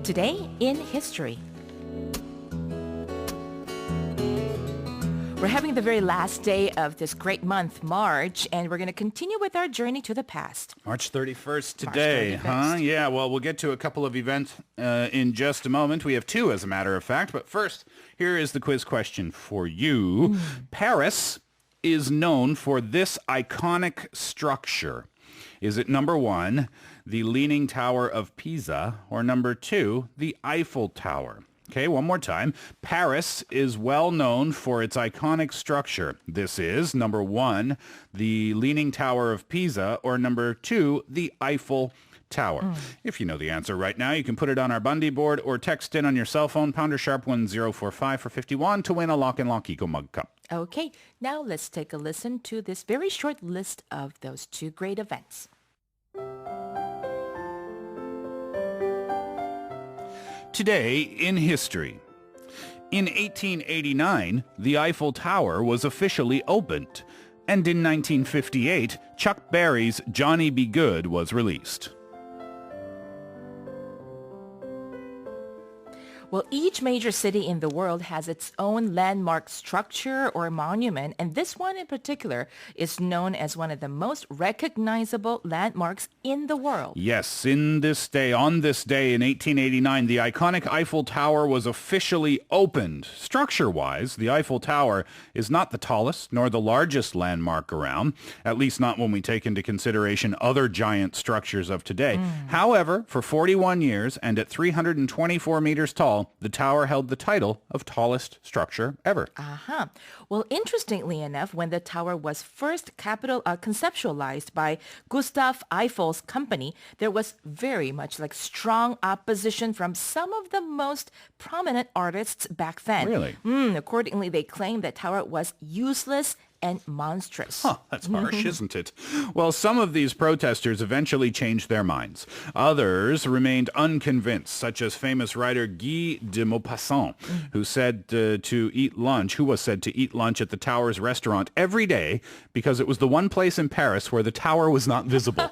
Today in history. We're having the very last day of this great month, March, and we're going to continue with our journey to the past. March 31st today, March 31st. huh? Yeah, well, we'll get to a couple of events in just a moment. We have two, as a matter of fact. But first, here is the quiz question for you. Paris is known for this iconic structure. Is it number one, the Leaning Tower of Pisa, or number two, the Eiffel Tower? Okay, one more time. Paris is well known for its iconic structure. This is number one, the Leaning Tower of Pisa, or number two, the Eiffel Tower. If you know the answer right now, you can put it on our Bundy board or text in on your cell phone, pounder sharp 1045 for 51 to win a Lock and Lock Eco Mug Cup. Okay, now let's take a listen to this very short list of those two great events. Today in history. In 1889, the Eiffel Tower was officially opened, and in 1958, Chuck Berry's Johnny Be Good was released. Well, each major city in the world has its own landmark structure or monument, and this one in particular is known as one of the most recognizable landmarks in the world. Yes, on this day in 1889, the iconic Eiffel Tower was officially opened. Structure-wise, the Eiffel Tower is not the tallest nor the largest landmark around, at least not when we take into consideration other giant structures of today. However, for 41 years and at 324 meters tall, the tower held the title of tallest structure ever. Well, interestingly enough, when the tower was first conceptualized by Gustav Eiffel's company, there was very much strong opposition from some of the most prominent artists back then. Really? Accordingly, they claimed that tower was useless and monstrous. That's harsh, isn't it? Well, some of these protesters eventually changed their minds. Others remained unconvinced, such as famous writer Guy de Maupassant, who was said to eat lunch at the tower's restaurant every day because it was the one place in Paris where the tower was not visible.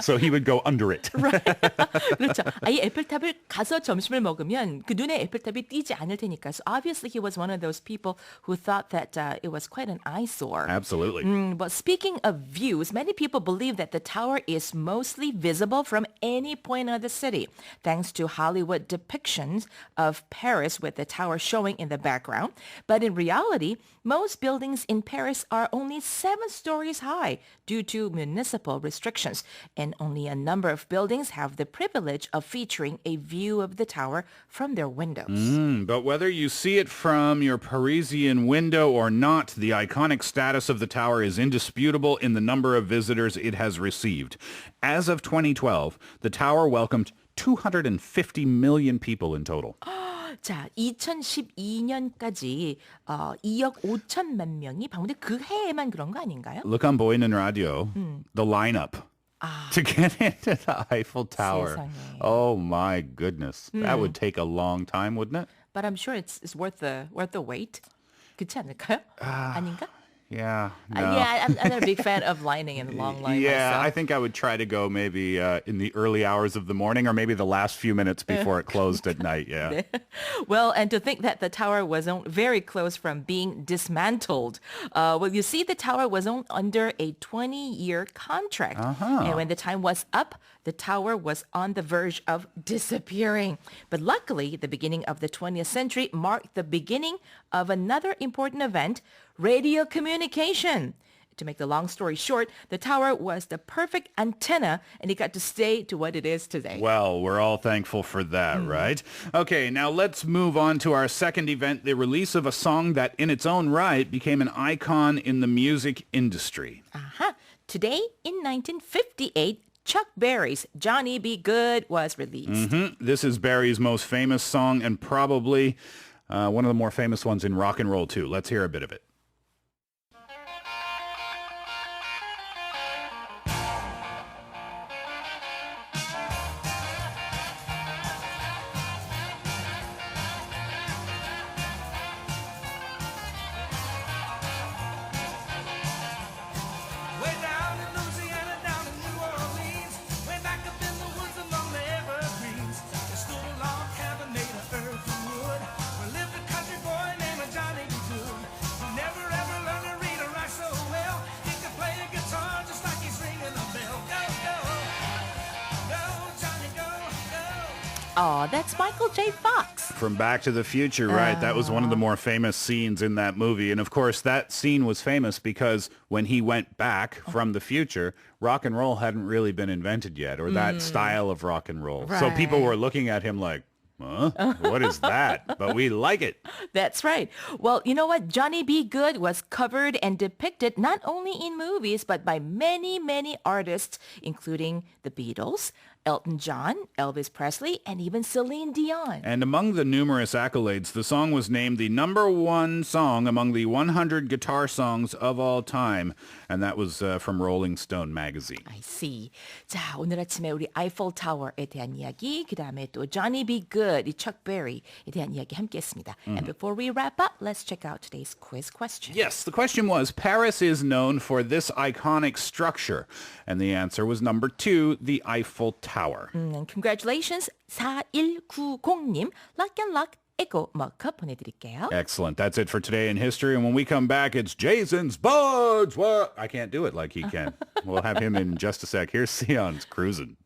So he would go under it. 그렇죠. 아예 에펠탑을 가서 점심을 먹으면 그 눈에 에펠탑이 띄지 않을 테니까. So obviously he was one of those people who thought that it was quite an eyesore. Absolutely. But speaking of views, many people believe that the tower is mostly visible from any point of the city, thanks to Hollywood depictions of Paris with the tower showing in the background. But in reality, most buildings in Paris are only 7 stories high due to municipal restrictions, and only a number of buildings have the privilege of featuring a view of the tower from their windows. But whether you see it from your Parisian window or not, the iconic status of the tower is indisputable in the number of visitors it has received. As of 2012, the tower welcomed 250 million people in total. 자, 2012년까지 2억 5천만 명이 방문해 그 해에만 그런 거 아닌가요? Look on 보이는 radio, the lineup to get into the Eiffel Tower. 세상에. Oh my goodness. That would take a long time, wouldn't it? But I'm sure it's worth the wait. 그렇지 않을까요? 아닌가? Yeah. No. Yeah, I'm not a big fan of lining and long line Yeah, myself. I think I would try to go maybe in the early hours of the morning or maybe the last few minutes before it closed at night. Yeah. Well, and to think that the tower was very close from being dismantled. Well, you see, the tower was under a 20-year contract. And when the time was up, the tower was on the verge of disappearing. But luckily, the beginning of the 20th century marked the beginning of another important event, radio communication. To make the long story short, the tower was the perfect antenna, and it got to stay to what it is today. Well, we're all thankful for that, right? Okay, now let's move on to our second event, the release of a song that in its own right became an icon in the music industry. Today, in 1958, Chuck Berry's Johnny Be Good was released. This is Barry's most famous song and probably one of the more famous ones in rock and roll, too. Let's hear a bit of it. Way down in Louisiana, down in New Orleans, way back up in the woods among the evergreens, there stood a log Oh, that's Michael J. Fox. From Back to the Future, right? That was one of the more famous scenes in that movie. And of course, that scene was famous because when he went back from the future, rock and roll hadn't really been invented yet, or that style of rock and roll. So people were looking at him like, huh? What is that? But we like it. That's right. Well, you know what? Johnny B. Goode was covered and depicted not only in movies, but by many, many artists, including the Beatles, Elton John, Elvis Presley, and even Celine Dion. And among the numerous accolades, the song was named the #1 song among the 100 guitar songs of all time. And that was from Rolling Stone magazine. I see. 자, 오늘 아침에 우리 아이펠 타워에 대한 이야기, 그 다음에 또 Johnny B. Goode, 이 Chuck Berry에 대한 이야기 함께했습니다. And before we wrap up, let's check out today's quiz question. Yes, the question was, Paris is known for this iconic structure. And the answer was number 2, the Eiffel Tower. And congratulations, 4190님. Luck and luck. 에고 머커 보내드릴게요. Excellent. That's it for today in history. And when we come back, it's Jason's Buds. Well, I can't do it like he can. We'll have him in just a sec. Here's Sion's Cruising.